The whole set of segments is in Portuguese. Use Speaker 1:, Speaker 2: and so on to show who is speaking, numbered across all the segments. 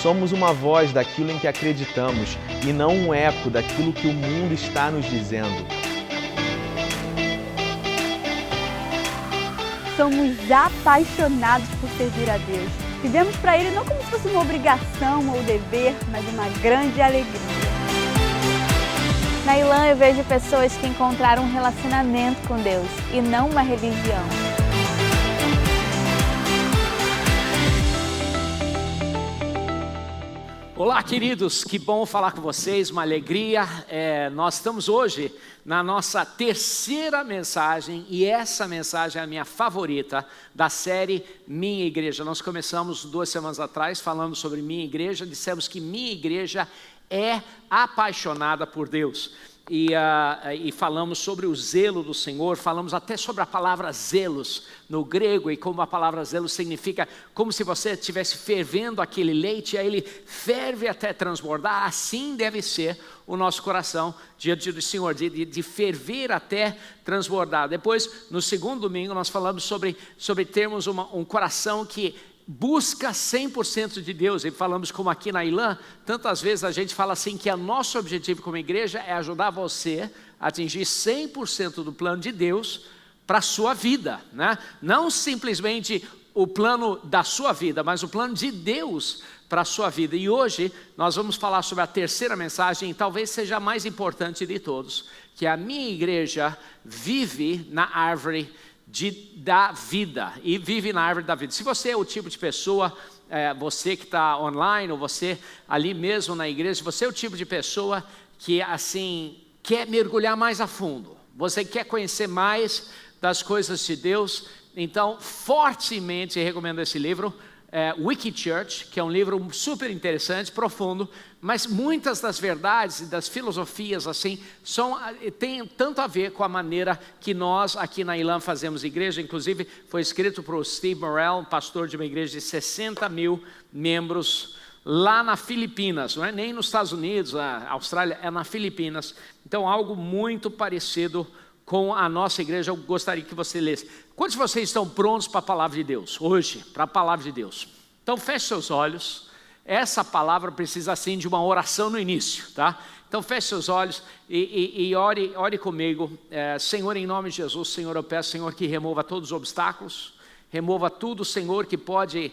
Speaker 1: Somos uma voz daquilo em que acreditamos e não um eco daquilo que o mundo está nos dizendo.
Speaker 2: Somos apaixonados por servir a Deus. Vivemos para Ele não como se fosse uma obrigação ou dever, mas uma grande alegria. Na Ilan eu vejo pessoas que encontraram um relacionamento com Deus e não uma religião.
Speaker 3: Olá, queridos, que bom falar com vocês, uma alegria. Nós estamos hoje na nossa terceira mensagem e essa mensagem é a minha favorita da série Minha Igreja. Nós começamos 2 semanas atrás falando sobre Minha Igreja, dissemos que Minha Igreja é apaixonada por Deus. E falamos sobre o zelo do Senhor, falamos até sobre a palavra zelos no grego e como a palavra zelos significa como se você estivesse fervendo aquele leite, aí ele ferve até transbordar. Assim deve ser o nosso coração diante do Senhor, de ferver até transbordar. Depois, no segundo domingo, nós falamos sobre termos um coração que busca 100% de Deus, e falamos como aqui na Ilan, tantas vezes a gente fala assim que o nosso objetivo como igreja é ajudar você a atingir 100% do plano de Deus para a sua vida, né? Não simplesmente o plano da sua vida, mas o plano de Deus para a sua vida. E hoje nós vamos falar sobre a terceira mensagem, e talvez seja a mais importante de todos, que a minha igreja vive na árvore da vida, e vive na árvore da vida. Se você é o tipo de pessoa, você que está online, ou você ali mesmo na igreja, você é o tipo de pessoa que assim quer mergulhar mais a fundo, você quer conhecer mais das coisas de Deus, então fortemente recomendo esse livro, Wiki Church, que é um livro super interessante, profundo, mas muitas das verdades e das filosofias assim tem tanto a ver com a maneira que nós aqui na Ilan fazemos igreja. Inclusive foi escrito por Steve Morrell, pastor de uma igreja de 60 mil membros lá na Filipinas, não é nem nos Estados Unidos, a Austrália, é na Filipinas. Então algo muito parecido com a nossa igreja. Eu gostaria que você lesse. Quantos de vocês estão prontos para a palavra de Deus hoje? Para a palavra de Deus. Então feche seus olhos. Essa palavra precisa assim de uma oração no início, tá? Então feche seus olhos e ore comigo. Senhor, em nome de Jesus, Senhor, eu peço, Senhor, que remova todos os obstáculos, remova tudo, Senhor, que pode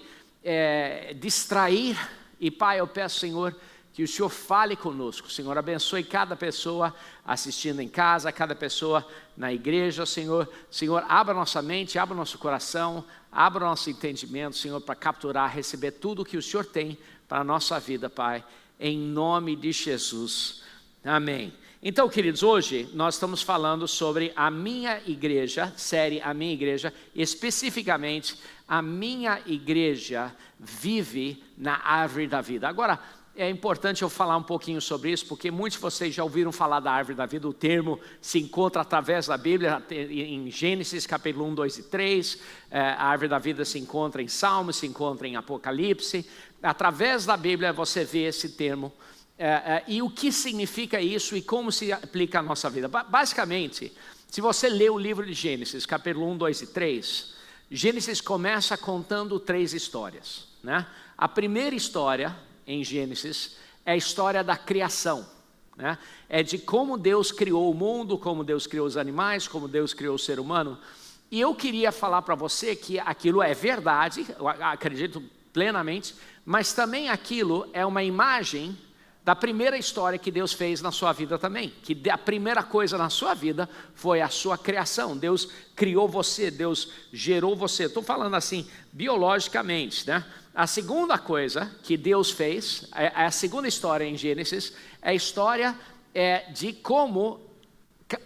Speaker 3: distrair. E Pai, eu peço, Senhor, que o Senhor fale conosco. Senhor, abençoe cada pessoa assistindo em casa, cada pessoa na igreja, Senhor. Senhor, abra nossa mente, abra nosso coração, abra nosso entendimento, Senhor, para capturar, receber tudo o que o Senhor tem para a nossa vida, Pai, em nome de Jesus. Amém. Então, queridos, hoje nós estamos falando sobre a minha igreja, série A Minha Igreja, especificamente a minha igreja vive na árvore da vida. Agora, é importante eu falar um pouquinho sobre isso, porque muitos de vocês já ouviram falar da árvore da vida. O termo se encontra através da Bíblia, em Gênesis capítulo 1, 2 e 3. A árvore da vida se encontra em Salmos, se encontra em Apocalipse. Através da Bíblia você vê esse termo. E o que significa isso e como se aplica à nossa vida. Basicamente, se você ler o livro de Gênesis, capítulo 1, 2 e 3, Gênesis começa contando 3 histórias, né? A primeira história em Gênesis é a história da criação, né? É de como Deus criou o mundo, como Deus criou os animais, como Deus criou o ser humano. E eu queria falar para você que aquilo é verdade, eu acredito plenamente, mas também aquilo é uma imagem da primeira história que Deus fez na sua vida também, que a primeira coisa na sua vida foi a sua criação. Deus criou você, Deus gerou você. Estou falando assim, biologicamente, né? A segunda coisa que Deus fez, a segunda história em Gênesis, é a história de como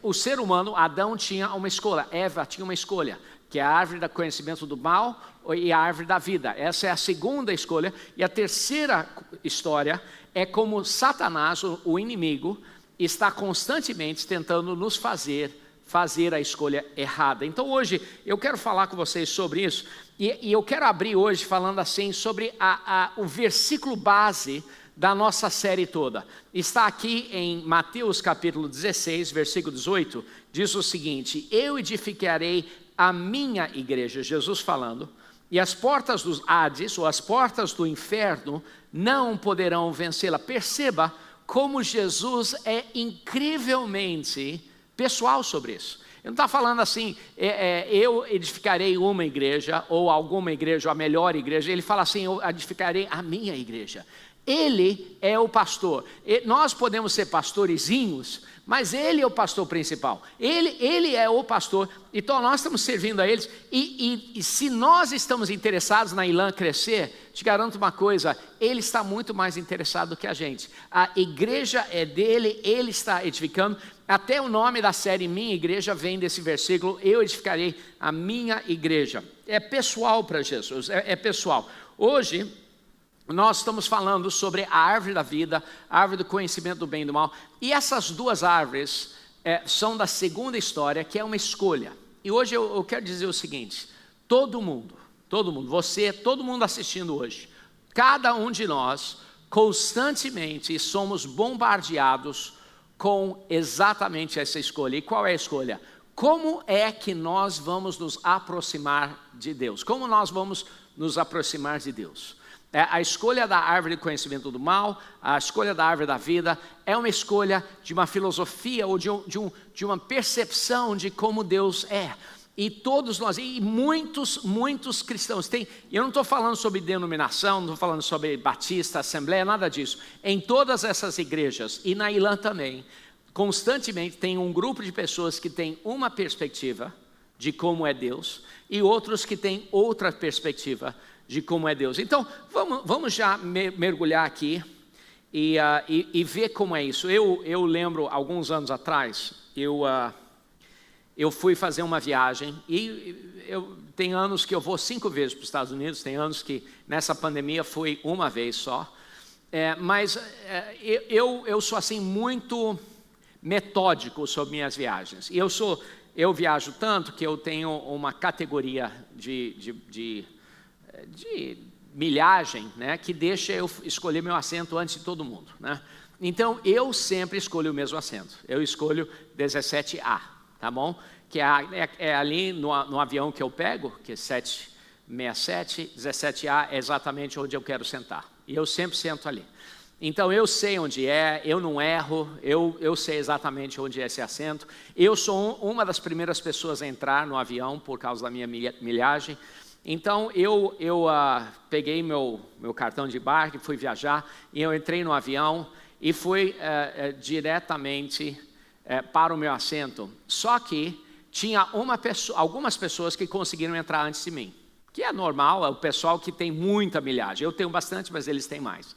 Speaker 3: o ser humano, Adão, tinha uma escolha, Eva tinha uma escolha, que é a árvore do conhecimento do mal e a árvore da vida. Essa é a segunda escolha. E a terceira história é como Satanás, o inimigo, está constantemente tentando nos fazer a escolha errada. Então hoje eu quero falar com vocês sobre isso, e eu quero abrir hoje falando assim sobre o versículo base da nossa série toda. Está aqui em Mateus capítulo 16, versículo 18, diz o seguinte: eu edificarei a minha igreja, Jesus falando, e as portas dos Hades, ou as portas do inferno, não poderão vencê-la. Perceba como Jesus é incrivelmente pessoal sobre isso. Ele não está falando assim, eu edificarei uma igreja, ou alguma igreja, ou a melhor igreja. Ele fala assim, eu edificarei a minha igreja. Ele é o pastor. Nós podemos ser pastorezinhos, mas ele é o pastor principal. Ele é o pastor. Então nós estamos servindo a eles. E se nós estamos interessados na Ilan crescer, te garanto uma coisa, ele está muito mais interessado do que a gente. A igreja é dele, ele está edificando. Até o nome da série Minha Igreja vem desse versículo, eu edificarei a minha igreja. É pessoal para Jesus, é pessoal. Hoje nós estamos falando sobre a árvore da vida, a árvore do conhecimento do bem e do mal. E essas duas árvores são da segunda história, que é uma escolha. E hoje eu quero dizer o seguinte, todo mundo, você, todo mundo assistindo hoje, cada um de nós, constantemente somos bombardeados com exatamente essa escolha. E qual é a escolha? Como é que nós vamos nos aproximar de Deus? Como nós vamos nos aproximar de Deus? A escolha da árvore do conhecimento do mal, a escolha da árvore da vida, é uma escolha de uma filosofia ou de uma percepção de como Deus é. E todos nós, e muitos cristãos têm, eu não estou falando sobre denominação, não estou falando sobre batista, assembleia, nada disso. Em todas essas igrejas, e na Ilan também, constantemente tem um grupo de pessoas que tem uma perspectiva de como é Deus, e outros que têm outra perspectiva de como é Deus. Então, vamos já mergulhar aqui e ver como é isso. Eu lembro, alguns anos atrás, eu fui fazer uma viagem, e tem anos que eu vou 5 vezes para os Estados Unidos, tem anos que nessa pandemia fui uma vez só, mas eu sou assim muito metódico sobre minhas viagens. E eu viajo tanto que eu tenho uma categoria de milhagem, né, que deixa eu escolher meu assento antes de todo mundo, né? Então eu sempre escolho o mesmo assento. Eu escolho 17A, tá bom? Que é ali no avião que eu pego, que é 767, 17A é exatamente onde eu quero sentar. E eu sempre sento ali. Então eu sei onde é, eu não erro, eu sei exatamente onde é esse assento. Eu sou uma das primeiras pessoas a entrar no avião por causa da minha milhagem. Então eu peguei meu cartão de embarque, fui viajar, e eu entrei no avião e fui diretamente para o meu assento. Só que tinha algumas pessoas que conseguiram entrar antes de mim, que é normal, é o pessoal que tem muita milhagem. Eu tenho bastante, mas eles têm mais.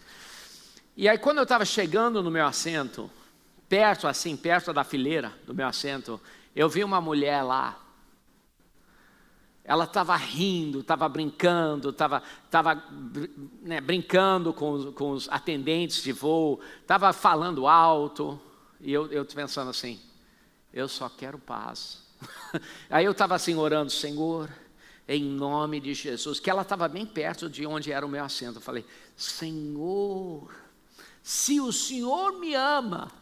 Speaker 3: E aí quando eu estava chegando no meu assento, perto da fileira do meu assento, eu vi uma mulher lá. Ela estava rindo, estava brincando, estava brincando com os atendentes de voo, estava falando alto, e eu pensando assim, eu só quero paz. Aí eu estava assim orando, Senhor, em nome de Jesus, que ela estava bem perto de onde era o meu assento. Eu falei, Senhor, se o Senhor me ama,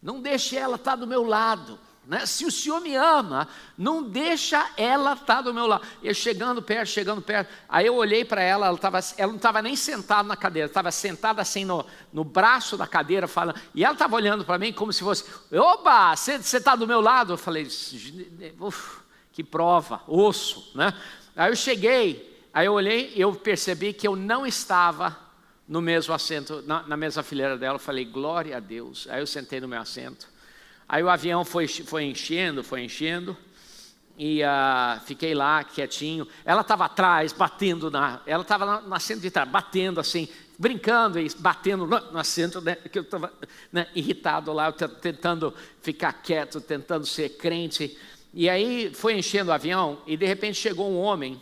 Speaker 3: não deixe ela estar do meu lado. Né? Se o Senhor me ama, não deixa ela estar do meu lado. Eu chegando perto, aí eu olhei para ela, ela não estava nem sentada na cadeira, estava sentada assim no braço da cadeira, falando, e ela estava olhando para mim como se fosse, opa, você está do meu lado? Eu falei, que prova, osso, né? Aí eu cheguei, aí eu olhei, eu percebi que eu não estava no mesmo assento, na mesma fileira dela. Eu falei, glória a Deus. Aí eu sentei no meu assento. Aí o avião foi enchendo, e fiquei lá quietinho. Ela estava atrás, ela estava no assento de trás, batendo assim, brincando e batendo no assento, né, que eu estava irritado lá, tentando ficar quieto, tentando ser crente. E aí foi enchendo o avião, e de repente chegou um homem,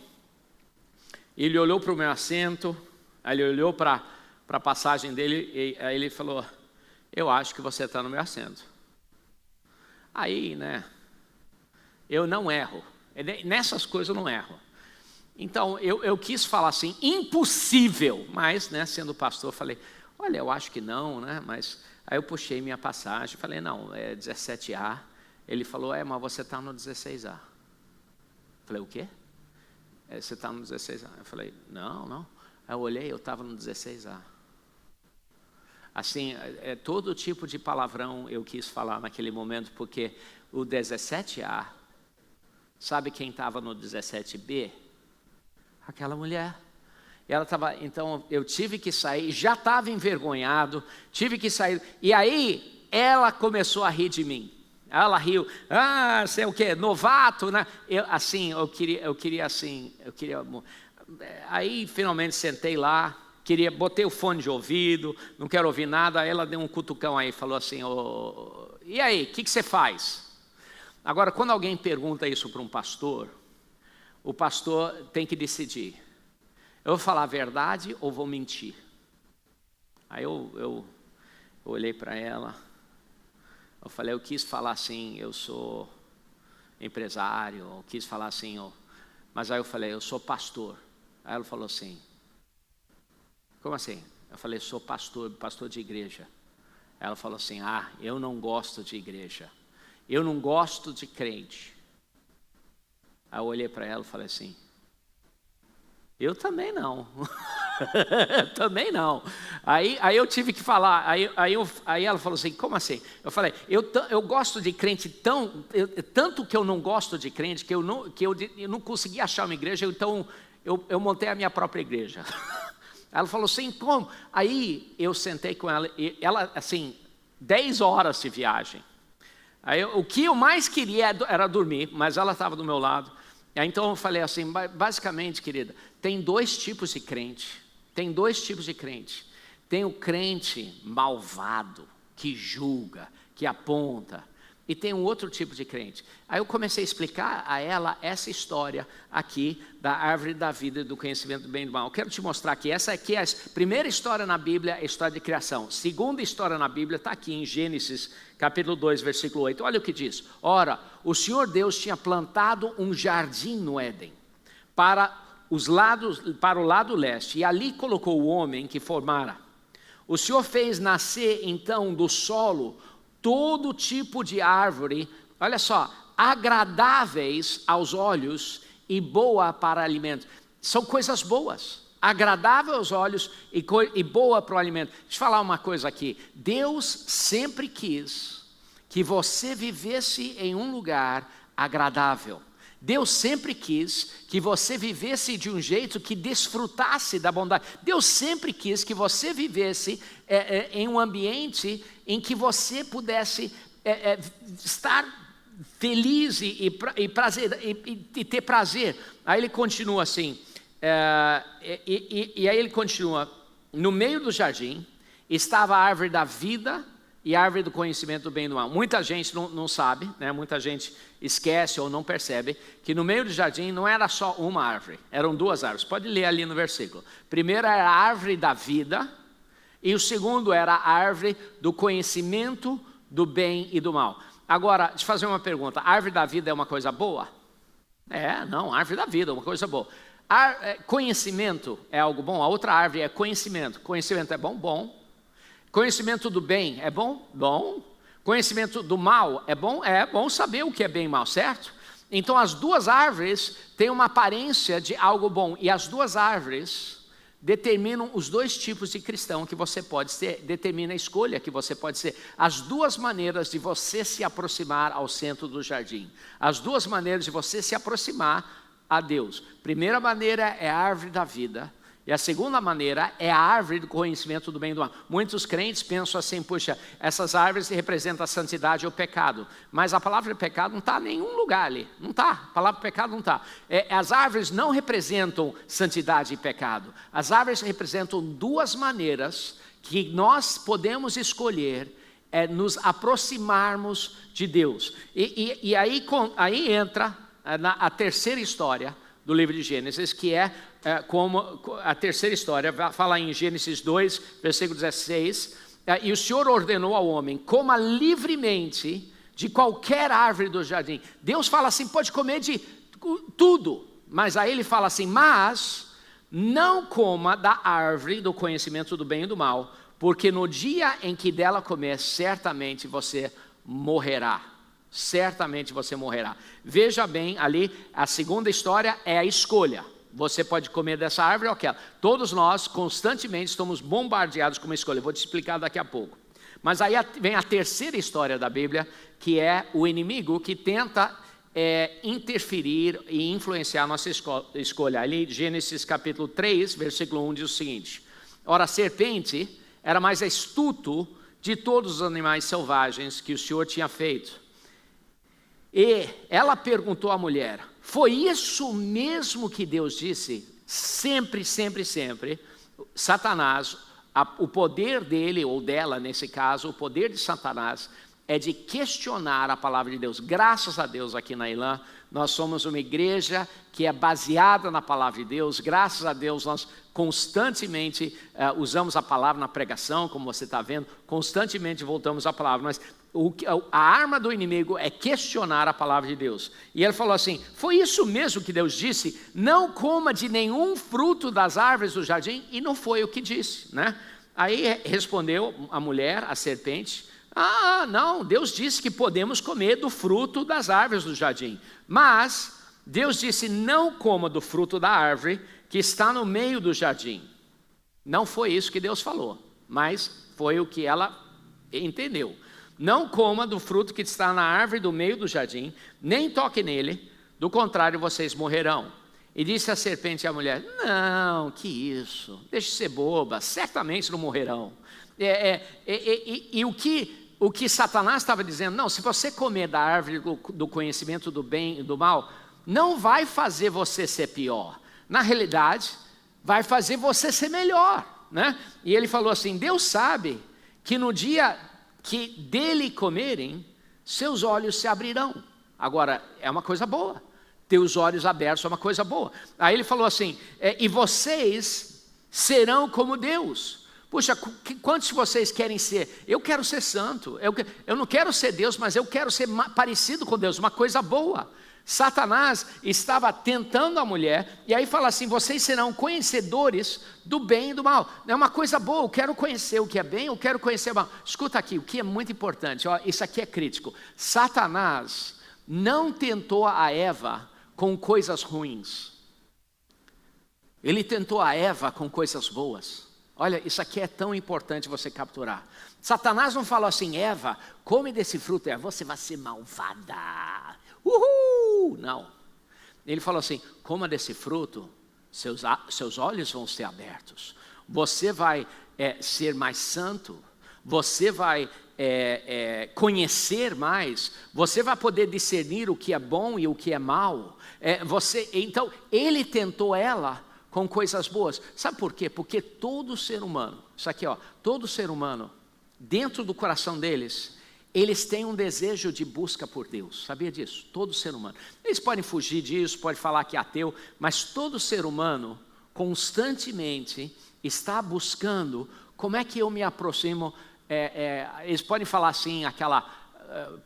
Speaker 3: ele olhou para o meu assento, aí ele olhou para a passagem dele, e aí ele falou, eu acho que você está no meu assento. Aí, né, eu não erro, nessas coisas eu não erro. Então, eu quis falar assim, impossível, mas, né, sendo pastor, eu falei, olha, eu acho que não, né, mas aí eu puxei minha passagem, falei, não, é 17A. Ele falou, mas você está no 16A. Eu falei, o quê? você está no 16A? Eu falei, não. Aí eu olhei, eu estava no 16A. Assim, todo tipo de palavrão eu quis falar naquele momento, porque o 17A, sabe quem estava no 17B? Aquela mulher. Ela estava, então eu tive que sair, já estava envergonhado, tive que sair. E aí ela começou a rir de mim. Ela riu, sei o quê, novato, né? Eu queria. Aí finalmente sentei lá, botei o fone de ouvido, não quero ouvir nada. Aí ela deu um cutucão aí, falou assim, e aí, o que você faz? Agora, quando alguém pergunta isso para um pastor, o pastor tem que decidir. Eu vou falar a verdade ou vou mentir? Aí eu olhei para ela, eu falei, eu quis falar assim, eu sou empresário, eu quis falar assim, mas aí eu falei, eu sou pastor. Aí ela falou assim, como assim? Eu falei, sou pastor de igreja. Ela falou assim, eu não gosto de igreja, eu não gosto de crente. Aí eu olhei para ela e falei assim, eu também não. Também não. Aí eu tive que falar, aí ela falou assim, como assim? Eu falei, eu gosto de crente tanto que eu não gosto de crente, que eu não consegui achar uma igreja, então eu montei a minha própria igreja. Ela falou assim, como? Aí eu sentei com ela, e ela assim, 10 horas de viagem. Aí o que eu mais queria era dormir, mas ela estava do meu lado. Aí então eu falei assim, basicamente, querida, tem dois tipos de crente. Tem o crente malvado, que julga, que aponta. E tem um outro tipo de crente. Aí eu comecei a explicar a ela essa história aqui da árvore da vida e do conhecimento do bem e do mal. Eu quero te mostrar aqui, essa aqui é a primeira história na Bíblia, a história de criação. Segunda história na Bíblia está aqui em Gênesis, capítulo 2, versículo 8. Olha o que diz. Ora, o Senhor Deus tinha plantado um jardim no Éden, para o lado leste, e ali colocou o homem que formara. O Senhor fez nascer então do solo todo tipo de árvore, olha só, agradáveis aos olhos e boa para alimento. São coisas boas, agradável aos olhos e boa para o alimento. Deixa eu falar uma coisa aqui. Deus sempre quis que você vivesse em um lugar agradável. Deus sempre quis que você vivesse de um jeito que desfrutasse da bondade. Deus sempre quis que você vivesse em um ambiente em que você pudesse estar feliz e ter prazer. Aí ele continua assim, e aí ele continua, no meio do jardim estava a árvore da vida e a árvore do conhecimento do bem e do mal. Muita gente não sabe, né? Muita gente esquece ou não percebe que no meio do jardim não era só uma árvore, eram duas árvores. Pode ler ali no versículo. Primeiro era a árvore da vida e o segundo era a árvore do conhecimento do bem e do mal. Agora, deixa eu fazer uma pergunta. A árvore da vida é uma coisa boa? Não, a árvore da vida é uma coisa boa. Conhecimento é algo bom? A outra árvore é conhecimento. Conhecimento é bom? Bom. Conhecimento do bem é bom? Bom. Conhecimento do mal é bom? É bom saber o que é bem e mal, certo? Então as duas árvores têm uma aparência de algo bom. E as duas árvores determinam os dois tipos de cristão que você pode ser, determina a escolha que você pode ser. As duas maneiras de você se aproximar ao centro do jardim. As duas maneiras de você se aproximar a Deus. Primeira maneira é a árvore da vida. E a segunda maneira é a árvore do conhecimento do bem e do mal. Muitos crentes pensam assim, puxa, essas árvores representam a santidade ou o pecado. Mas a palavra pecado não está em nenhum lugar ali. Não está, a palavra pecado não está. As árvores não representam santidade e pecado. As árvores representam duas maneiras que nós podemos escolher nos aproximarmos de Deus. E aí entra a terceira história do livro de Gênesis, que como a terceira história, fala em Gênesis 2, versículo 16, e o Senhor ordenou ao homem, coma livremente de qualquer árvore do jardim. Deus fala assim, pode comer de tudo, mas aí ele fala assim, mas não coma da árvore do conhecimento do bem e do mal, porque no dia em que dela comer, certamente você morrerá. Certamente você morrerá. Veja bem ali, a segunda história é a escolha. Você pode comer dessa árvore ou aquela. Todos nós constantemente estamos bombardeados com uma escolha. Eu vou te explicar daqui a pouco. Mas aí vem a terceira história da Bíblia, que é o inimigo que tenta interferir e influenciar a nossa escolha. Ali, Gênesis capítulo 3, versículo 1 diz o seguinte: ora, a serpente era mais astuto de todos os animais selvagens que o Senhor tinha feito. E ela perguntou à mulher: foi isso mesmo que Deus disse? Sempre, sempre, sempre, Satanás, o poder dele, ou dela nesse caso, o poder de Satanás é de questionar a palavra de Deus. Graças a Deus, aqui na Ilan, nós somos uma igreja que é baseada na palavra de Deus. Graças a Deus, nós constantemente usamos a palavra na pregação, como você está vendo, constantemente voltamos à palavra, mas a arma do inimigo é questionar a palavra de Deus. E ele falou assim: foi isso mesmo que Deus disse? Não coma de nenhum fruto das árvores do jardim. E não foi o que disse, né? Aí respondeu a mulher, a serpente: ah, não, Deus disse que podemos comer do fruto das árvores do jardim. Mas Deus disse: não coma do fruto da árvore que está no meio do jardim. Não foi isso que Deus falou, mas foi o que ela entendeu. Não coma do fruto que está na árvore do meio do jardim, nem toque nele, do contrário vocês morrerão. E disse a serpente à mulher: não, que isso, deixe de ser boba, certamente não morrerão. E o que Satanás estava dizendo: não, se você comer da árvore do conhecimento do bem e do mal, não vai fazer você ser pior. Na realidade, vai fazer você ser melhor, né? E ele falou assim: Deus sabe que no dia que dele comerem, seus olhos se abrirão. Agora, é uma coisa boa. Ter os olhos abertos é uma coisa boa. Aí ele falou assim: e vocês serão como Deus. Puxa, quantos de vocês querem ser? Eu quero ser santo. Eu não quero ser Deus, mas eu quero ser parecido com Deus, uma coisa boa. Satanás estava tentando a mulher, e aí fala assim: vocês serão conhecedores do bem e do mal. É uma coisa boa, eu quero conhecer o que é bem, eu quero conhecer o mal. Escuta aqui, o que é muito importante, ó, isso aqui é crítico. Satanás não tentou a Eva com coisas ruins. Ele tentou a Eva com coisas boas. Olha, isso aqui é tão importante você capturar. Satanás não falou assim: Eva, come desse fruto, você vai ser malvada. Uhul! Não. Ele falou assim: coma desse fruto, seus olhos vão ser abertos. Você vai ser mais santo. Você vai conhecer mais. Você vai poder discernir o que é bom e o que é mal. Então, ele tentou ela com coisas boas. Sabe por quê? Porque todo ser humano, isso aqui, ó, todo ser humano, dentro do coração deles, eles têm um desejo de busca por Deus. Sabia disso? Todo ser humano. Eles podem fugir disso, podem falar que é ateu, mas todo ser humano constantemente está buscando como é que eu me aproximo. Eles podem falar assim, aquela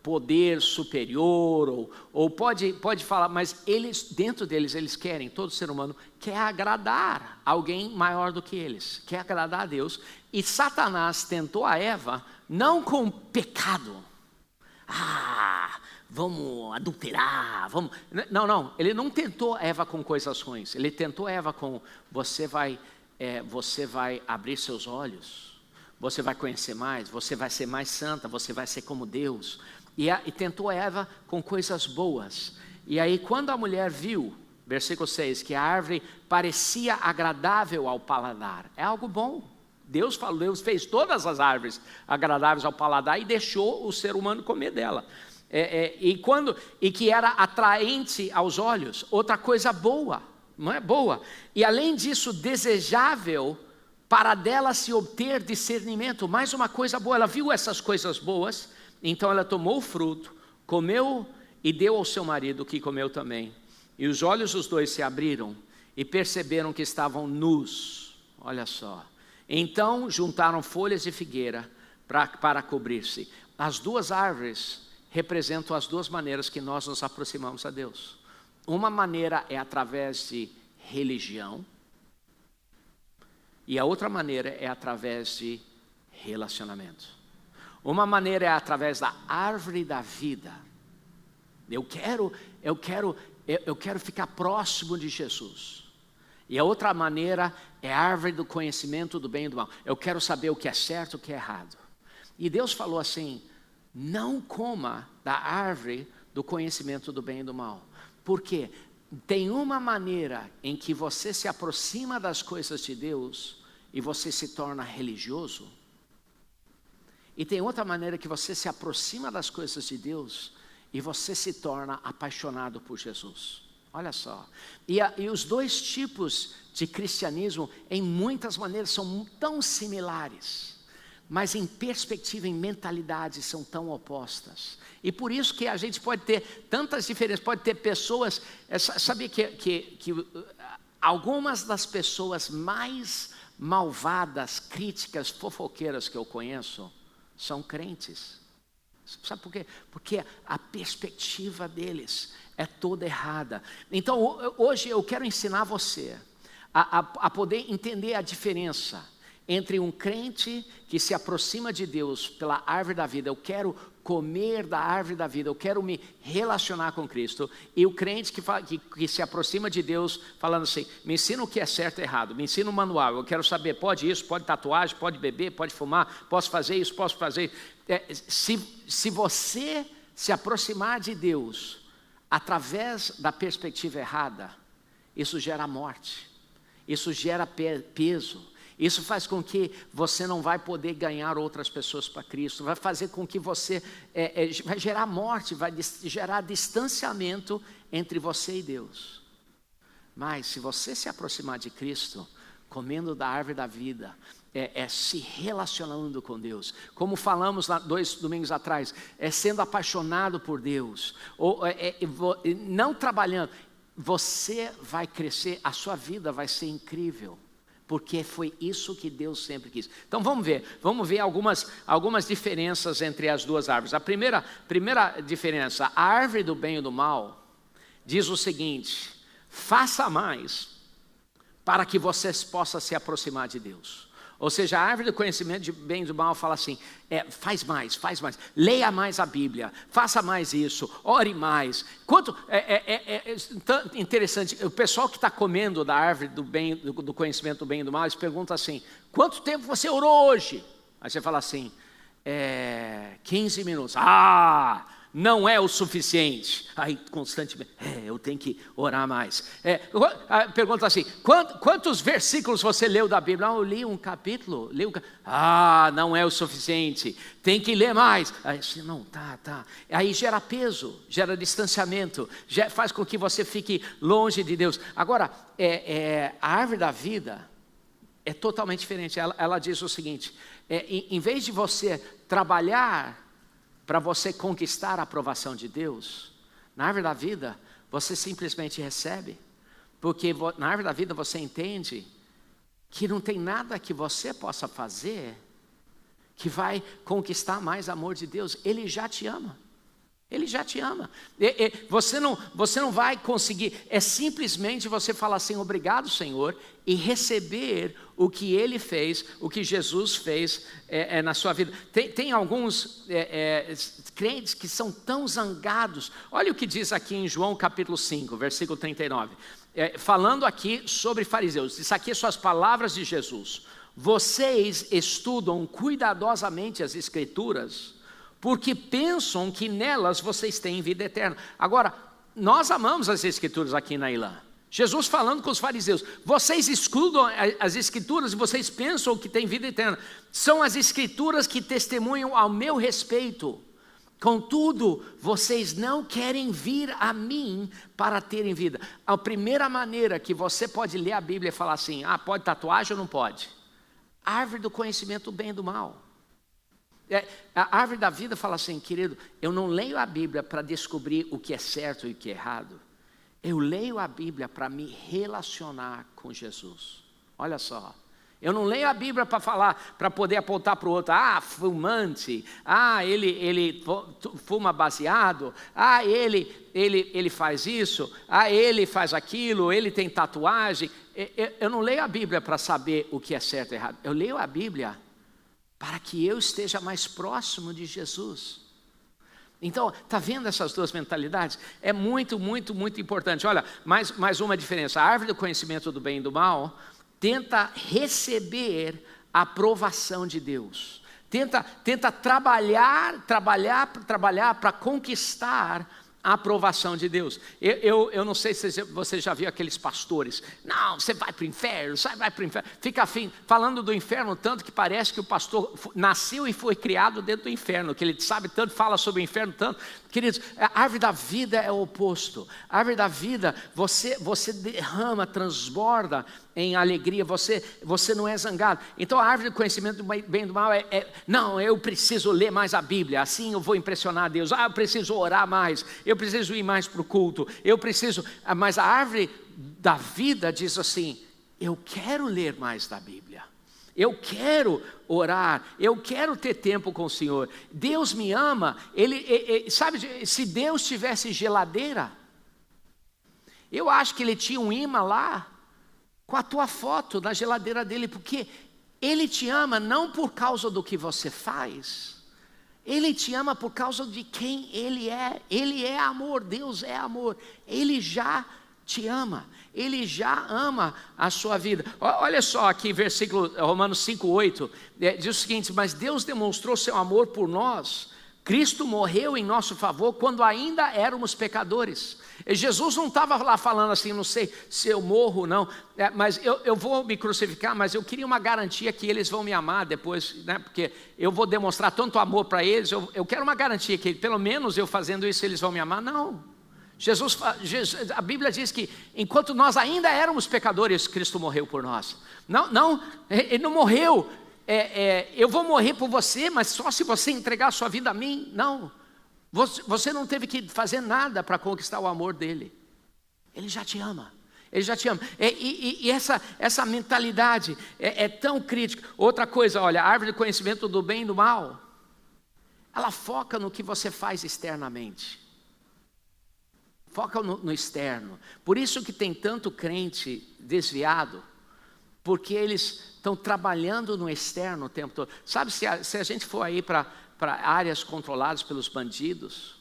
Speaker 3: poder superior, ou pode falar, mas eles, dentro deles, eles querem, todo ser humano quer agradar alguém maior do que eles, quer agradar a Deus. E Satanás tentou a Eva não com pecado. Vamos adulterar, vamos... Não, ele não tentou Eva com coisas ruins. Ele tentou Eva com: você vai abrir seus olhos, você vai conhecer mais, você vai ser mais santa, você vai ser como Deus. E tentou Eva com coisas boas. E aí, quando a mulher viu, versículo 6, que a árvore parecia agradável ao paladar, é algo bom. Deus fez todas as árvores agradáveis ao paladar e deixou o ser humano comer dela. E que era atraente aos olhos, outra coisa boa, não é boa? E além disso, desejável para dela se obter discernimento, mais uma coisa boa. Ela viu essas coisas boas, então ela tomou o fruto, comeu e deu ao seu marido, que comeu também. E os olhos dos dois se abriram e perceberam que estavam nus. Olha só. Então juntaram folhas de figueira para cobrir-se. As duas árvores representam as duas maneiras que nós nos aproximamos a Deus. Uma maneira é através de religião, e a outra maneira é através de relacionamento. Uma maneira é através da árvore da vida. Eu quero ficar próximo de Jesus. E a outra maneira é a árvore do conhecimento do bem e do mal. Eu quero saber o que é certo e o que é errado. E Deus falou assim: não coma da árvore do conhecimento do bem e do mal. Por quê? Tem uma maneira em que você se aproxima das coisas de Deus e você se torna religioso. E tem outra maneira que você se aproxima das coisas de Deus e você se torna apaixonado por Jesus. Olha só. E os dois tipos de cristianismo, em muitas maneiras, são tão similares, mas em perspectiva, em mentalidade, são tão opostas. E por isso que a gente pode ter tantas diferenças. Pode ter pessoas, sabe que algumas das pessoas mais malvadas, críticas, fofoqueiras que eu conheço são crentes. Sabe por quê? Porque a perspectiva deles é toda errada. Então hoje eu quero ensinar você a poder entender a diferença entre um crente que se aproxima de Deus pela árvore da vida. Eu quero comer da árvore da vida, eu quero me relacionar com Cristo. E o crente que se aproxima de Deus falando assim: me ensina o que é certo e errado, me ensina o manual, eu quero saber, pode isso, pode tatuagem, pode beber, pode fumar, posso fazer isso, posso fazer. Se você se aproximar de Deus através da perspectiva errada, isso gera morte, isso gera peso. Isso faz com que você não vai poder ganhar outras pessoas para Cristo. Vai fazer com que você, vai gerar morte, vai gerar distanciamento entre você e Deus. Mas se você se aproximar de Cristo, comendo da árvore da vida, se relacionando com Deus, como falamos 2 domingos atrás, sendo apaixonado por Deus, ou não trabalhando, você vai crescer, a sua vida vai ser incrível. Porque foi isso que Deus sempre quis. Então vamos ver algumas diferenças entre as duas árvores. A primeira diferença: a árvore do bem e do mal diz o seguinte: faça mais para que você possa se aproximar de Deus. Ou seja, a árvore do conhecimento de bem e do mal fala assim: faz mais, leia mais a Bíblia, faça mais isso, ore mais. Interessante, o pessoal que está comendo da árvore do conhecimento do bem e do mal, eles perguntam assim: quanto tempo você orou hoje? Aí você fala assim: 15 minutos. Não é o suficiente. Aí constantemente, eu tenho que orar mais. Pergunta assim: quantos versículos você leu da Bíblia? Eu li um capítulo. Não é o suficiente. Tem que ler mais. Aí assim, não, tá. Aí gera peso, gera distanciamento, faz com que você fique longe de Deus. Agora, a árvore da vida é totalmente diferente. Ela diz o seguinte: em vez de você trabalhar para você conquistar a aprovação de Deus, na árvore da vida você simplesmente recebe, porque na árvore da vida você entende que não tem nada que você possa fazer que vai conquistar mais amor de Deus. Ele já te ama. Ele já te ama. Você não vai conseguir. É simplesmente você falar assim: obrigado, Senhor, e receber o que Ele fez, o que Jesus fez na sua vida. Tem alguns crentes que são tão zangados. Olha o que diz aqui em João capítulo 5, versículo 39. Falando aqui sobre fariseus. Isso aqui são as palavras de Jesus. Vocês estudam cuidadosamente as Escrituras, porque pensam que nelas vocês têm vida eterna. Agora, nós amamos as Escrituras aqui na Ilã. Jesus falando com os fariseus: vocês estudam as Escrituras e vocês pensam que tem vida eterna. São as Escrituras que testemunham ao meu respeito. Contudo, vocês não querem vir a mim para terem vida. A primeira maneira que você pode ler a Bíblia é falar assim: pode tatuagem ou não pode? Árvore do conhecimento do bem e do mal. A árvore da vida fala assim: querido, eu não leio a Bíblia para descobrir o que é certo e o que é errado. Eu leio a Bíblia para me relacionar com Jesus. Olha só, eu não leio a Bíblia para falar, para poder apontar para o outro: fumante, ele fuma baseado, ele faz isso, ele faz aquilo, ele tem tatuagem. Eu não leio a Bíblia para saber o que é certo e errado. Eu leio a Bíblia para que eu esteja mais próximo de Jesus. Então, está vendo essas duas mentalidades? É muito, muito, muito importante. Olha, mais uma diferença. A árvore do conhecimento do bem e do mal tenta receber a aprovação de Deus. Tenta trabalhar para conquistar a aprovação de Deus. Eu não sei se você já viu aqueles pastores. Não, você vai para o inferno, você vai para o inferno. Fica falando do inferno tanto que parece que o pastor nasceu e foi criado dentro do inferno, que ele sabe tanto, fala sobre o inferno tanto. Queridos, a árvore da vida é o oposto. A árvore da vida, você derrama, transborda em alegria, você não é zangado. Então a árvore do conhecimento do bem e do mal não, eu preciso ler mais a Bíblia, assim eu vou impressionar Deus. Eu preciso orar mais, eu preciso ir mais para o culto, mas a árvore da vida diz assim, eu quero ler mais da Bíblia, eu quero orar, eu quero ter tempo com o Senhor. Deus me ama. Sabe, se Deus tivesse geladeira, eu acho que Ele tinha um imã lá com a tua foto na geladeira dele, porque Ele te ama não por causa do que você faz, Ele te ama por causa de quem Ele é amor, Deus é amor, Ele já te ama, Ele já ama a sua vida. Olha só aqui, versículo Romanos 5:8, diz o seguinte, mas Deus demonstrou seu amor por nós, Cristo morreu em nosso favor quando ainda éramos pecadores. E Jesus não estava lá falando assim, não sei se eu morro ou não, mas eu vou me crucificar, mas eu queria uma garantia que eles vão me amar depois, né? Porque eu vou demonstrar tanto amor para eles, eu quero uma garantia que pelo menos eu fazendo isso eles vão me amar. Não, a Bíblia diz que enquanto nós ainda éramos pecadores, Cristo morreu por nós. Não, Ele não morreu, eu vou morrer por você, mas só se você entregar a sua vida a mim. Não, você não teve que fazer nada para conquistar o amor dele. Ele já te ama, Ele já te ama. E essa mentalidade é tão crítica. Outra coisa, olha, a árvore do conhecimento do bem e do mal, ela foca no que você faz externamente. Foca no externo. Por isso que tem tanto crente desviado, porque eles estão trabalhando no externo o tempo todo. Sabe, se a gente for aí para áreas controladas pelos bandidos,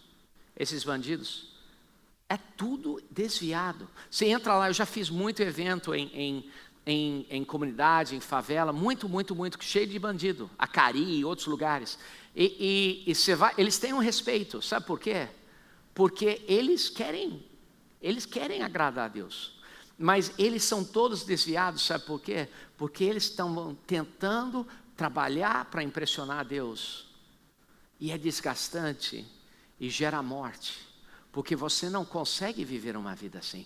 Speaker 3: esses bandidos, é tudo desviado. Você entra lá, eu já fiz muito evento em comunidade, em favela, muito cheio de bandido, Acari e outros lugares. E você vai, eles têm um respeito, sabe por quê? Porque eles querem agradar a Deus. Mas eles são todos desviados, sabe por quê? Porque eles estão tentando trabalhar para impressionar a Deus. E é desgastante e gera morte, porque você não consegue viver uma vida assim.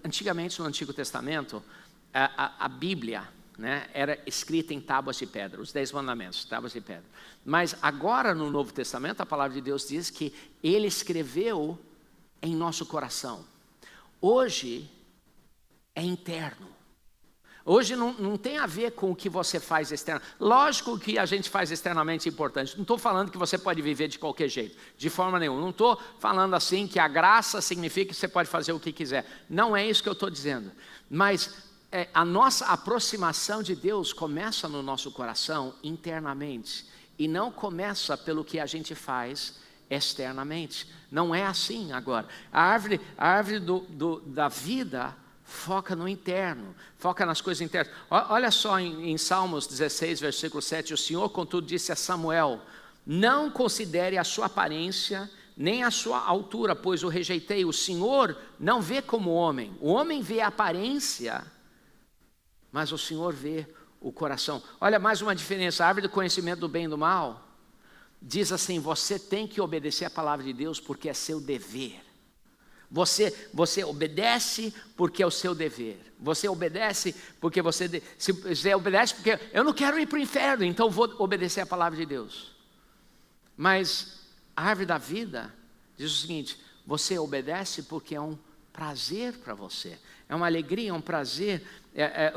Speaker 3: Antigamente, no Antigo Testamento, a Bíblia, né, era escrita em tábuas de pedra, os 10 mandamentos, tábuas de pedra. Mas agora no Novo Testamento, a palavra de Deus diz que Ele escreveu em nosso coração. Hoje é interno. Hoje não tem a ver com o que você faz externo. Lógico que a gente faz externamente é importante. Não estou falando que você pode viver de qualquer jeito, de forma nenhuma. Não estou falando assim que a graça significa que você pode fazer o que quiser. Não é isso que eu estou dizendo. Mas a nossa aproximação de Deus começa no nosso coração internamente. E não começa pelo que a gente faz externamente. Não é assim agora. A árvore da vida foca no interno, foca nas coisas internas. Olha só em Salmos 16, versículo 7, o Senhor contudo disse a Samuel, não considere a sua aparência, nem a sua altura, pois o rejeitei. O Senhor não vê como o homem vê a aparência, mas o Senhor vê o coração. Olha mais uma diferença, a árvore do conhecimento do bem e do mal, diz assim, você tem que obedecer a palavra de Deus porque é seu dever. Você obedece porque é o seu dever. Você obedece porque você obedece porque eu não quero ir para o inferno, então vou obedecer a palavra de Deus. Mas a árvore da vida diz o seguinte, você obedece porque é um prazer para você. É uma alegria, é um prazer.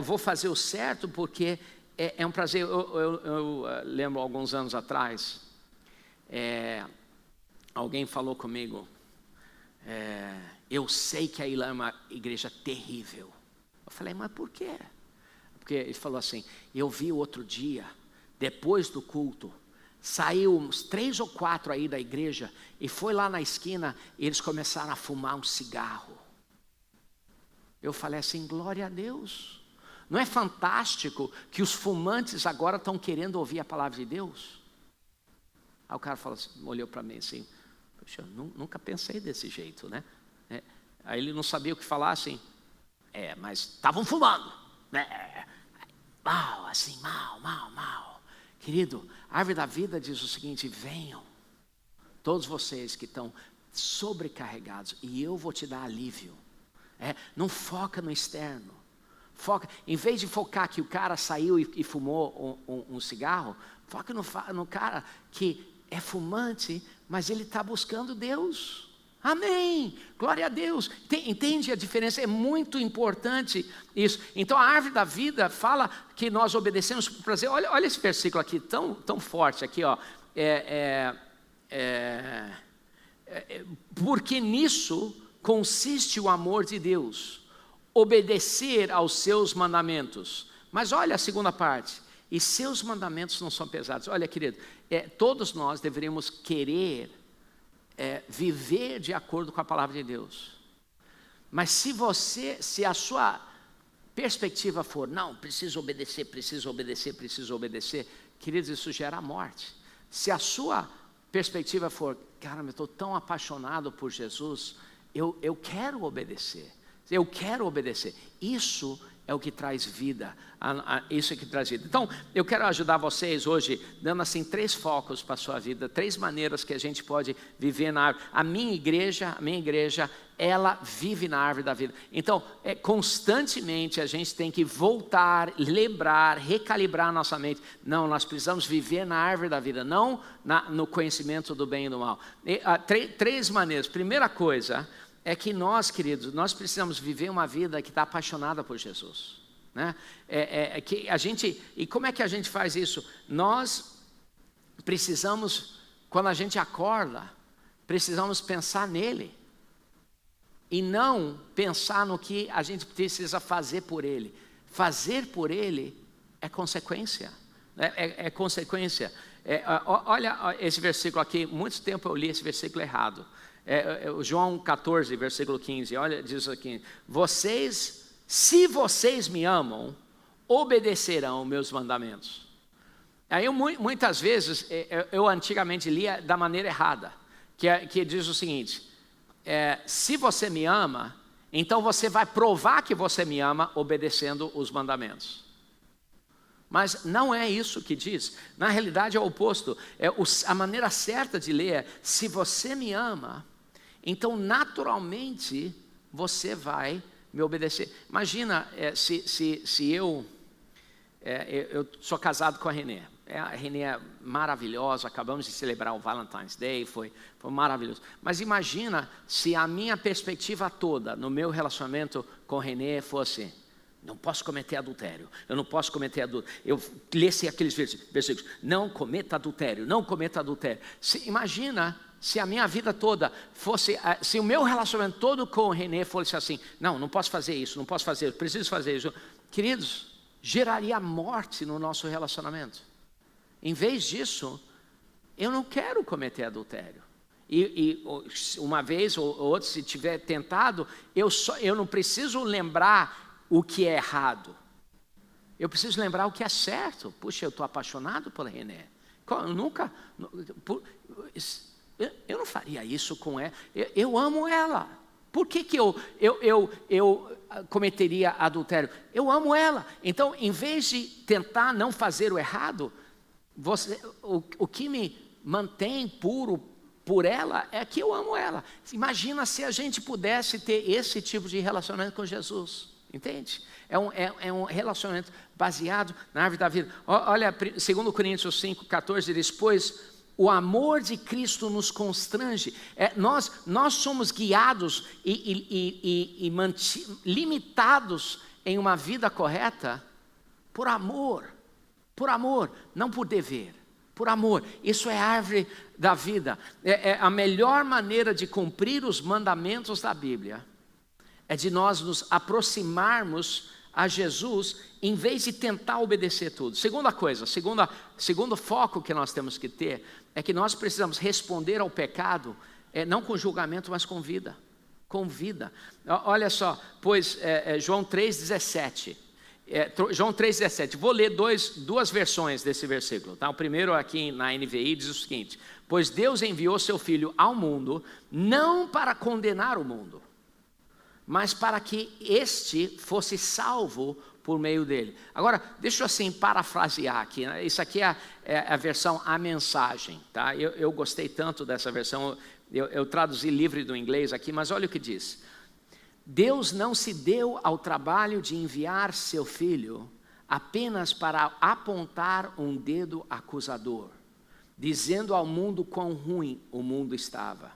Speaker 3: Vou fazer o certo porque é um prazer. Eu lembro alguns anos atrás, alguém falou comigo, eu sei que a Ilã é uma igreja terrível. Eu falei, mas por quê? Porque ele falou assim, eu vi o outro dia, depois do culto, saiu uns 3 ou 4 aí da igreja e foi lá na esquina e eles começaram a fumar um cigarro. Eu falei assim, glória a Deus. Não é fantástico que os fumantes agora estão querendo ouvir a palavra de Deus? Aí o cara falou assim, olhou para mim assim, poxa, nunca pensei desse jeito, né? Aí ele não sabia o que falar assim, mas estavam fumando, né? Mal, assim, mal. Querido, a árvore da vida diz o seguinte, venham, todos vocês que estão sobrecarregados, e eu vou te dar alívio. Não foca no externo, foca, em vez de focar que o cara saiu e fumou um cigarro, foca no cara que é fumante, mas ele está buscando Deus. Amém, glória a Deus. Entende a diferença? É muito importante isso. Então a árvore da vida fala que nós obedecemos por prazer. Olha esse versículo aqui, tão forte aqui, ó. Porque nisso consiste o amor de Deus, obedecer aos seus mandamentos. Mas olha a segunda parte, e seus mandamentos não são pesados. Olha, querido, todos nós deveríamos querer viver de acordo com a palavra de Deus. Mas se a sua perspectiva for, não, preciso obedecer, queridos, isso gera a morte. Se a sua perspectiva for, cara, eu estou tão apaixonado por Jesus, eu quero obedecer, isso é o que traz vida, isso é que traz vida. Então, eu quero ajudar vocês hoje, dando assim 3 focos para a sua vida, 3 maneiras que a gente pode viver na árvore. A minha igreja, ela vive na árvore da vida. Então, constantemente a gente tem que voltar, lembrar, recalibrar a nossa mente. Não, nós precisamos viver na árvore da vida, não no conhecimento do bem e do mal. 3 maneiras. Primeira coisa é que nós, queridos, nós precisamos viver uma vida que está apaixonada por Jesus, né? E como é que a gente faz isso? Nós precisamos, quando a gente acorda, precisamos pensar nele e não pensar no que a gente precisa fazer por ele. Fazer por ele é consequência, é consequência. Olha esse versículo aqui, muito tempo eu li esse versículo errado. João 14, versículo 15, olha, diz aqui, se vocês me amam, obedecerão meus mandamentos. Aí muitas vezes, eu antigamente lia da maneira errada, que diz o seguinte, se você me ama, então você vai provar que você me ama obedecendo os mandamentos. Mas não é isso que diz, na realidade é o oposto, a maneira certa de ler é, se você me ama, então naturalmente você vai me obedecer. Imagina se eu sou casado com a Renê. A Renê é maravilhosa, acabamos de celebrar o Valentine's Day, foi maravilhoso. Mas imagina se a minha perspectiva toda no meu relacionamento com a Renê fosse, não posso cometer adultério, eu não posso cometer adultério. Eu lesse aqueles versículos, não cometa adultério, não cometa adultério. Imagina se a minha vida toda fosse, se o meu relacionamento todo com o Renê fosse assim, não posso fazer isso, não posso fazer isso, preciso fazer isso. Queridos, geraria morte no nosso relacionamento. Em vez disso, eu não quero cometer adultério. E uma vez ou outra, se tiver tentado, eu não preciso lembrar o que é errado. Eu preciso lembrar o que é certo. Puxa, eu estou apaixonado pela Renê. Eu não faria isso com ela. Eu amo ela. Por que eu cometeria adultério? Eu amo ela. Então, em vez de tentar não fazer o errado, o que me mantém puro por ela é que eu amo ela. Imagina se a gente pudesse ter esse tipo de relacionamento com Jesus. Entende? É um relacionamento baseado na árvore da vida. Olha, 2 Coríntios 5,14 diz, pois o amor de Cristo nos constrange. Nós somos guiados e limitados em uma vida correta por amor, não por dever, por amor. Isso é a árvore da vida. A melhor maneira de cumprir os mandamentos da Bíblia é de nós nos aproximarmos a Jesus, em vez de tentar obedecer tudo. Segunda coisa, segundo foco que nós temos que ter, é que nós precisamos responder ao pecado, não com julgamento, mas com vida. Com vida. Olha só, pois João 3,17. João 3,17. Vou ler duas versões desse versículo. Tá? O primeiro aqui na NVI diz o seguinte: pois Deus enviou seu Filho ao mundo, não para condenar o mundo, mas para que este fosse salvo por meio dele. Agora, deixa eu assim parafrasear aqui, né? Isso aqui é a versão A Mensagem, tá? Eu gostei tanto dessa versão, eu traduzi livre do inglês aqui, mas olha o que diz. Deus não se deu ao trabalho de enviar seu Filho apenas para apontar um dedo acusador, dizendo ao mundo quão ruim o mundo estava.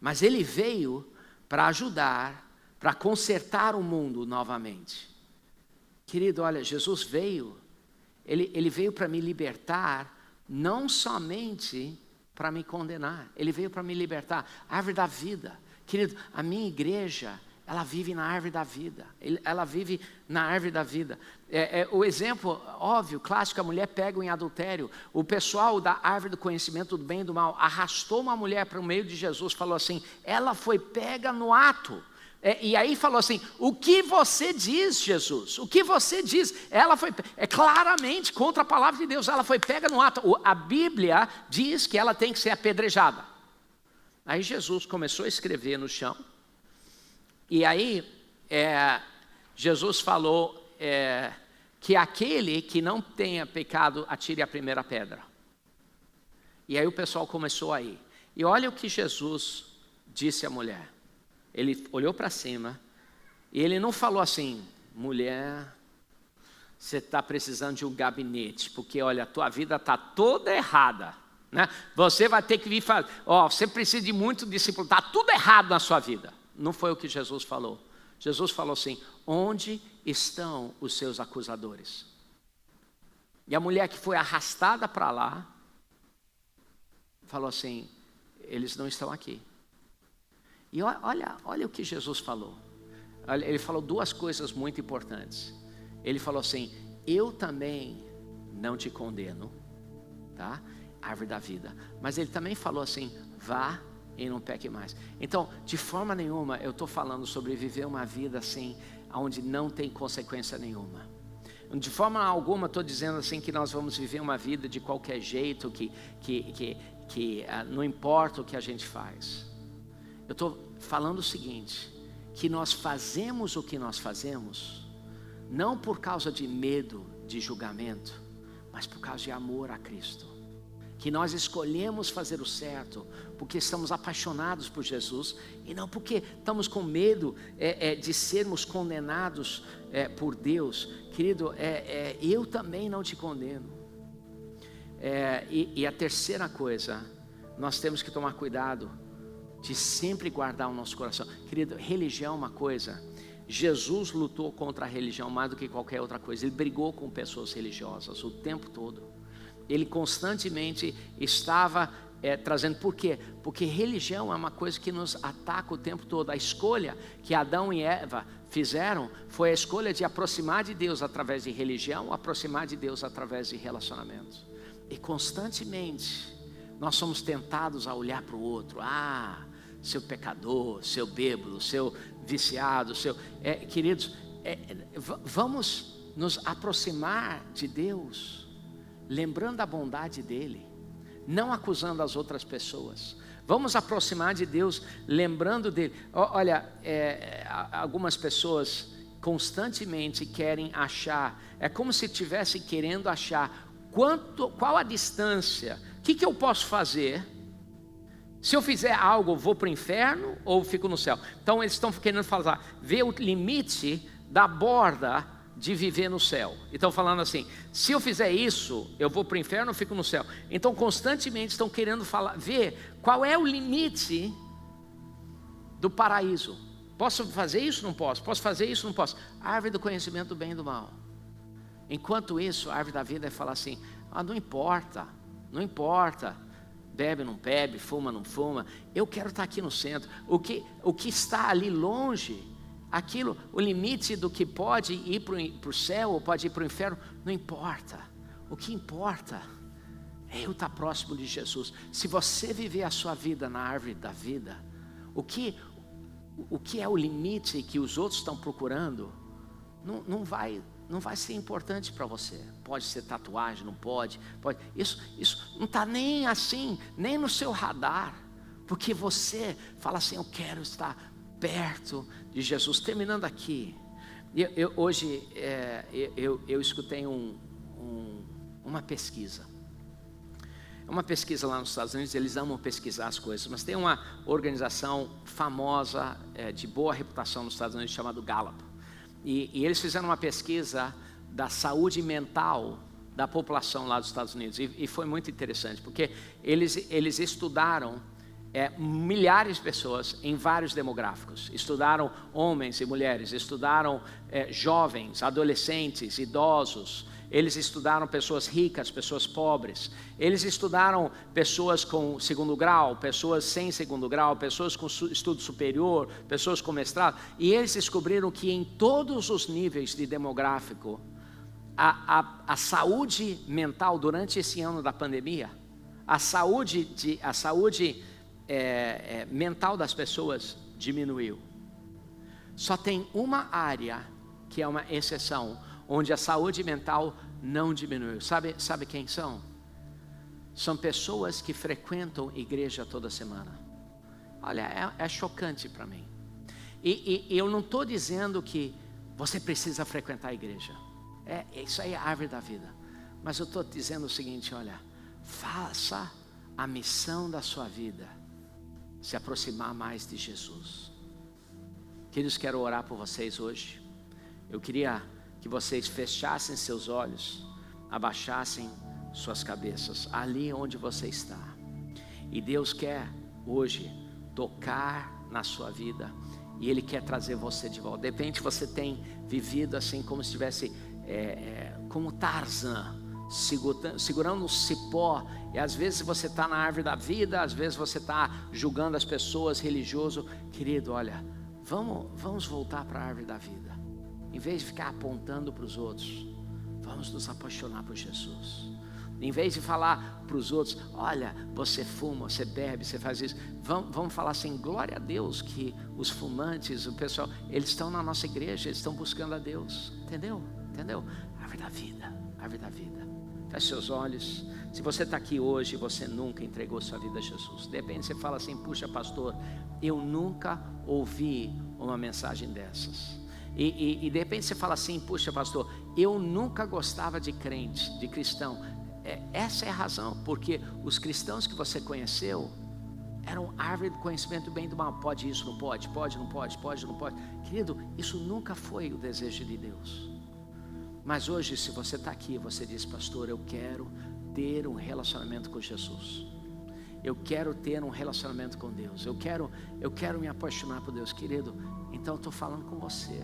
Speaker 3: Mas ele veio para ajudar, para consertar o mundo novamente. Querido, olha, Jesus veio, ele veio para me libertar, não somente para me condenar, ele veio para me libertar. Árvore da vida. Querido, a minha igreja, ela vive na árvore da vida, ela vive na árvore da vida. O exemplo óbvio, clássico, a mulher pega em adultério. O pessoal da árvore do conhecimento do bem e do mal arrastou uma mulher para o meio de Jesus, falou assim, ela foi pega no ato. E aí falou assim, o que você diz, Jesus? O que você diz? Ela foi, claramente contra a palavra de Deus, ela foi pega no ato. A Bíblia diz que ela tem que ser apedrejada. Aí Jesus começou a escrever no chão, e aí Jesus falou que aquele que não tenha pecado atire a primeira pedra. E aí o pessoal começou a ir. E olha o que Jesus disse à mulher. Ele olhou para cima, e ele não falou assim, mulher, você está precisando de um gabinete, porque olha, a tua vida está toda errada. Né? Você vai ter que vir falar, você precisa de muito discípulo, está tudo errado na sua vida. Não foi o que Jesus falou. Jesus falou assim, onde estão os seus acusadores? E a mulher que foi arrastada para lá, falou assim, eles não estão aqui. E olha o que Jesus falou. Ele falou duas coisas muito importantes. Ele falou assim, eu também não te condeno, tá? Árvore da vida. Mas ele também falou assim, vá e não peque mais. Então, de forma nenhuma, eu estou falando sobre viver uma vida assim, onde não tem consequência nenhuma. De forma alguma, estou dizendo assim que nós vamos viver uma vida de qualquer jeito, que não importa o que a gente faz. Eu estou falando o seguinte, que nós fazemos o que nós fazemos, não por causa de medo de julgamento, mas por causa de amor a Cristo. Que nós escolhemos fazer o certo, porque estamos apaixonados por Jesus, e não porque estamos com medo de sermos condenados por Deus. Querido, eu também não te condeno. E a terceira coisa, nós temos que tomar cuidado de sempre guardar o nosso coração. Querido, religião é uma coisa. Jesus lutou contra a religião mais do que qualquer outra coisa. Ele brigou com pessoas religiosas o tempo todo. Ele constantemente estava trazendo. Por quê? Porque religião é uma coisa que nos ataca o tempo todo. A escolha que Adão e Eva fizeram foi a escolha de aproximar de Deus através de religião, aproximar de Deus através de relacionamento. E constantemente nós somos tentados a olhar para o outro. Seu pecador, seu bêbado, seu viciado, queridos, vamos nos aproximar de Deus, lembrando a bondade dEle, não acusando as outras pessoas. Vamos aproximar de Deus, lembrando dEle. Olha, algumas pessoas constantemente querem achar, é como se estivessem querendo achar qual a distância, o que eu posso fazer. Se eu fizer algo, eu vou para o inferno ou fico no céu? Então eles estão querendo falar, ver o limite da borda de viver no céu. E estão falando assim, se eu fizer isso, eu vou para o inferno ou fico no céu? Então constantemente estão querendo ver qual é o limite do paraíso. Posso fazer isso? Não posso. Posso fazer isso? Não posso. A árvore do conhecimento do bem e do mal. Enquanto isso, a árvore da vida é falar assim, não importa, não importa. Bebe, não bebe, fuma, não fuma. Eu quero estar aqui no centro. O que está ali longe, aquilo, o limite do que pode ir para o céu ou pode ir para o inferno, não importa. O que importa é eu estar próximo de Jesus. Se você viver a sua vida na árvore da vida, o que é o limite que os outros estão procurando, não vai ser importante para você. Pode ser tatuagem, não pode. Isso não está nem assim, nem no seu radar, porque você fala assim, eu quero estar perto de Jesus. Terminando aqui, hoje eu escutei uma pesquisa. É uma pesquisa lá nos Estados Unidos, eles amam pesquisar as coisas, mas tem uma organização famosa, de boa reputação nos Estados Unidos, chamada Gallup. E eles fizeram uma pesquisa da saúde mental da população lá dos Estados Unidos. E foi muito interessante, porque eles estudaram milhares de pessoas em vários demográficos. Estudaram homens e mulheres, estudaram jovens, adolescentes, idosos. Eles estudaram pessoas ricas, pessoas pobres. Eles estudaram pessoas com segundo grau, pessoas sem segundo grau, pessoas com estudo superior, pessoas com mestrado. E eles descobriram que em todos os níveis de demográfico, a saúde mental durante esse ano da pandemia, a saúde mental das pessoas diminuiu. Só tem uma área que é uma exceção, onde a saúde mental não diminuiu. Sabe quem são? São pessoas que frequentam igreja toda semana. Olha, é chocante para mim. E eu não estou dizendo que você precisa frequentar a igreja. Isso aí é a árvore da vida. Mas eu estou dizendo o seguinte, olha, faça a missão da sua vida se aproximar mais de Jesus. Queridos, quero orar por vocês hoje. Eu queria que vocês fechassem seus olhos, abaixassem suas cabeças, ali onde você está. E Deus quer hoje tocar na sua vida, e Ele quer trazer você de volta. De repente você tem vivido assim como se estivesse como Tarzan, segurando um cipó, e às vezes você está na árvore da vida, às vezes você está julgando as pessoas, religioso. Querido, olha, vamos voltar para a árvore da vida. Em vez de ficar apontando para os outros, vamos nos apaixonar por Jesus. Em vez de falar para os outros, olha, você fuma, você bebe, você faz isso, vamos falar assim, glória a Deus que os fumantes, o pessoal, eles estão na nossa igreja, eles estão buscando a Deus. Entendeu? Árvore da vida, árvore da vida. Feche seus olhos. Se você está aqui hoje e você nunca entregou sua vida a Jesus, de repente você fala assim, puxa pastor, eu nunca ouvi uma mensagem dessas. E de repente você fala assim, puxa pastor, eu nunca gostava de crente, de cristão. Essa é a razão, porque os cristãos que você conheceu eram árvore do conhecimento do bem e do mal. Pode isso, não pode, pode, não pode, pode, não pode. Querido, isso nunca foi o desejo de Deus. Mas hoje, se você está aqui, você diz, pastor, eu quero ter um relacionamento com Jesus. Eu quero ter um relacionamento com Deus. Eu quero me apaixonar por Deus. Querido, então eu estou falando com você.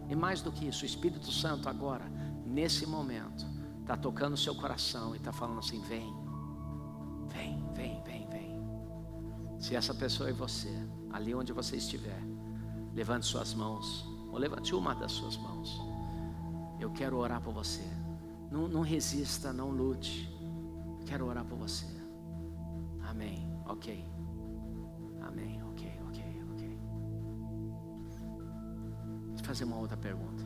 Speaker 3: E mais do que isso, o Espírito Santo agora, nesse momento, está tocando o seu coração e está falando assim, vem. Se essa pessoa é você, ali onde você estiver, levante suas mãos, ou levante uma das suas mãos. Eu quero orar por você. Não resista, não lute. Quero orar por você. Amém, ok. Amém, ok. Deixa eu fazer uma outra pergunta.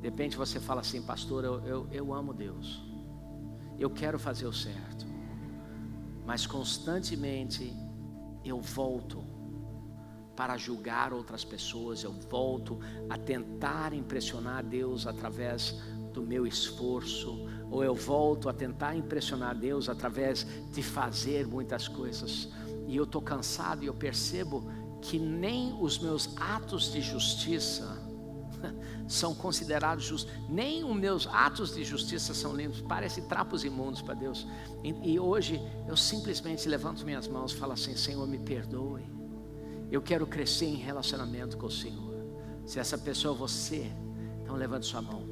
Speaker 3: De repente você fala assim, pastor, eu amo Deus, eu quero fazer o certo, mas constantemente eu volto para julgar outras pessoas, eu volto a tentar impressionar Deus através do meu esforço, ou eu volto a tentar impressionar Deus através de fazer muitas coisas, e eu estou cansado e eu percebo que nem os meus atos de justiça são considerados justos, nem os meus atos de justiça são limpos, parecem trapos imundos para Deus. E hoje eu simplesmente levanto minhas mãos e falo assim, Senhor, me perdoe, eu quero crescer em relacionamento com o Senhor. Se essa pessoa é você, então levante sua mão.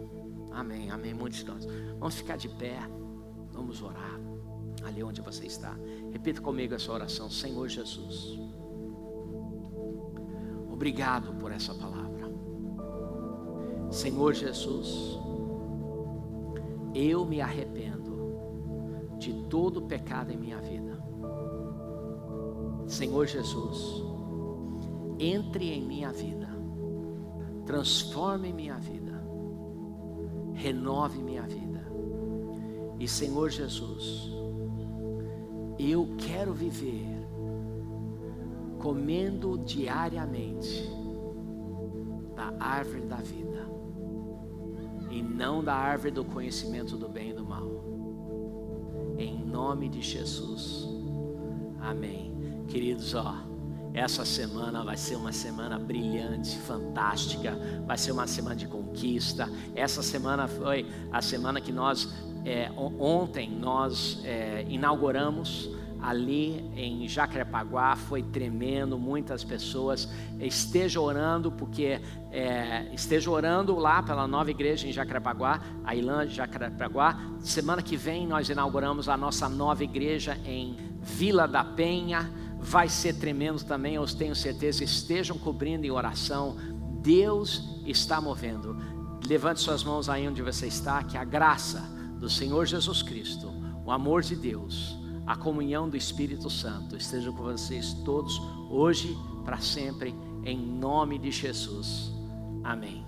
Speaker 3: Amém, muitos de nós. Vamos ficar de pé, vamos orar ali onde você está. Repita comigo essa oração. Senhor Jesus, obrigado por essa palavra. Senhor Jesus, eu me arrependo de todo pecado em minha vida. Senhor Jesus, entre em minha vida, transforme minha vida, renove minha vida. E Senhor Jesus, eu quero viver comendo diariamente da árvore da vida e não da árvore do conhecimento do bem e do mal. Em nome de Jesus, amém. Queridos, essa semana vai ser uma semana brilhante, fantástica, vai ser uma semana de conquista. Essa semana foi a semana que ontem nós inauguramos ali em Jacarepaguá. Foi tremendo, muitas pessoas. Esteja orando, esteja orando lá pela nova igreja em Jacarepaguá, a Ilan de Jacarepaguá. Semana que vem nós inauguramos a nossa nova igreja em Vila da Penha. Vai ser tremendo também, eu tenho certeza. Estejam cobrindo em oração. Deus está movendo. Levante suas mãos aí onde você está. Que a graça do Senhor Jesus Cristo, o amor de Deus, a comunhão do Espírito Santo esteja com vocês todos, hoje, para sempre, em nome de Jesus. Amém.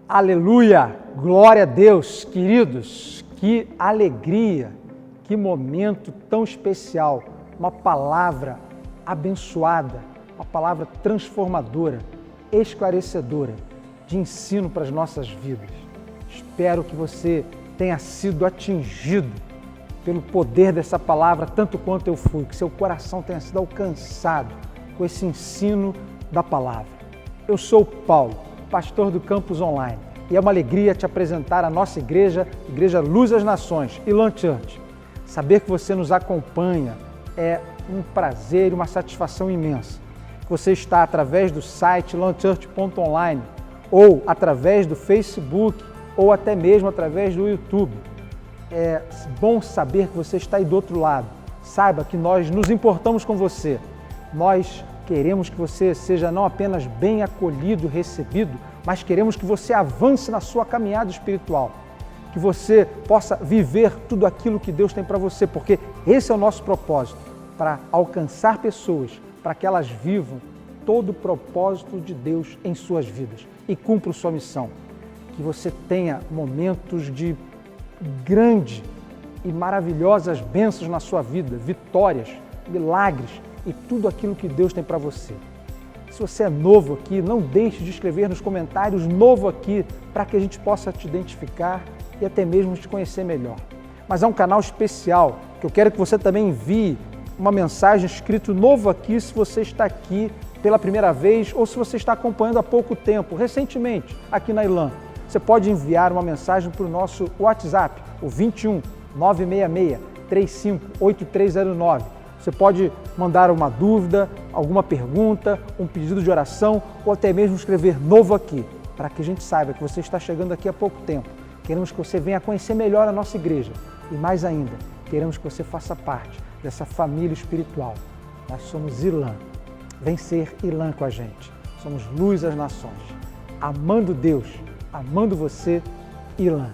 Speaker 4: Aleluia! Glória a Deus, queridos. Que alegria, que momento tão especial. Uma palavra abençoada, uma palavra transformadora, esclarecedora, de ensino para as nossas vidas. Espero que você tenha sido atingido pelo poder dessa palavra, tanto quanto eu fui, que seu coração tenha sido alcançado com esse ensino da palavra. Eu sou o Paulo, pastor do Campus Online, e é uma alegria te apresentar a nossa igreja, Igreja Luz das Nações, Ilan Church. Saber que você nos acompanha é um prazer e uma satisfação imensa. Você está através do site ilanchurch.online ou através do Facebook ou até mesmo através do YouTube. É bom saber que você está aí do outro lado. Saiba que nós nos importamos com você. Nós queremos que você seja não apenas bem acolhido, recebido, mas queremos que você avance na sua caminhada espiritual. Que você possa viver tudo aquilo que Deus tem para você, porque esse é o nosso propósito, para alcançar pessoas, para que elas vivam todo o propósito de Deus em suas vidas e cumpram sua missão. Que você tenha momentos de grande e maravilhosas bênçãos na sua vida, vitórias, milagres e tudo aquilo que Deus tem para você. Se você é novo aqui, não deixe de escrever nos comentários "novo aqui", para que a gente possa te identificar e até mesmo te conhecer melhor. Mas há um canal especial que eu quero que você também envie uma mensagem escrito "novo aqui", se você está aqui pela primeira vez ou se você está acompanhando há pouco tempo, recentemente, aqui na Ilan. Você pode enviar uma mensagem para o nosso WhatsApp, o 21 966 35 8309. Você pode mandar uma dúvida, alguma pergunta, um pedido de oração ou até mesmo escrever "novo aqui", para que a gente saiba que você está chegando aqui há pouco tempo. Queremos que você venha conhecer melhor a nossa igreja e, mais ainda, queremos que você faça parte dessa família espiritual. Nós somos Ilan. Vem ser Ilan com a gente. Somos Luz às Nações. Amando Deus, amando você, Ilan.